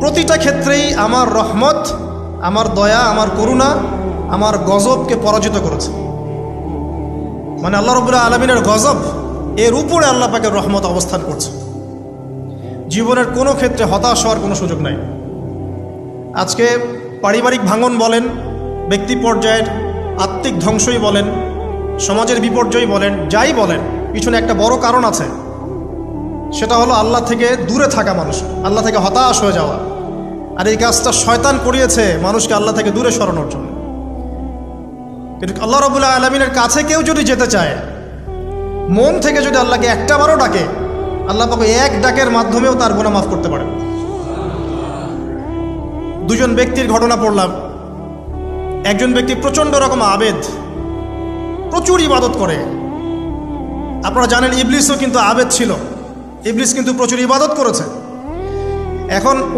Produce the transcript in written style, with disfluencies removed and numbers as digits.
প্রতিটা ক্ষেত্রেই আমার রহমত, আমার দয়া, আমার করুণা, আমার গজবকে পরাজিত করেছে। মানে আল্লাহ রাব্বুল আলামিনের গজব, এর উপরে আল্লাহ পাকের রহমত অবস্থান করছে। জীবনের কোনো ক্ষেত্রে হতাশ হওয়ার কোনো সুযোগ নাই। আজকে পারিবারিক ভাঙন বলেন, ব্যক্তি পর্যায়ের আত্মিক ধ্বংসই বলেন, সমাজের বিপর্যয় বলেন, যাই বলেন, পিছনে একটা বড় কারণ আছে। সেটা হলো আল্লাহ থেকে দূরে থাকা মানুষ, আল্লাহ থেকে হতাশ হয়ে যাওয়া। আর এই কাজটা শয়তান করিয়েছে মানুষকে আল্লাহ থেকে দূরে সরানোর জন্য। কিন্তু আল্লাহ রাব্বুল আলামিনের কাছে কেউ যদি যেতে চায়, মন থেকে যদি আল্লাহকে একটাবারও ডাকে, আল্লাহ পাক এক ডাকের মাধ্যমেও তার গুনাহ মাফ করতে পারেন। দুজন ব্যক্তির ঘটনা পড়লাম। একজন ব্যক্তি প্রচণ্ড রকম আবেদ, প্রচুর ইবাদত করে। আপনারা জানেন ইবলিসও কিন্তু আবেদ ছিল, ইবলিস কিন্তু প্রচুর ইবাদত করেছে। এখন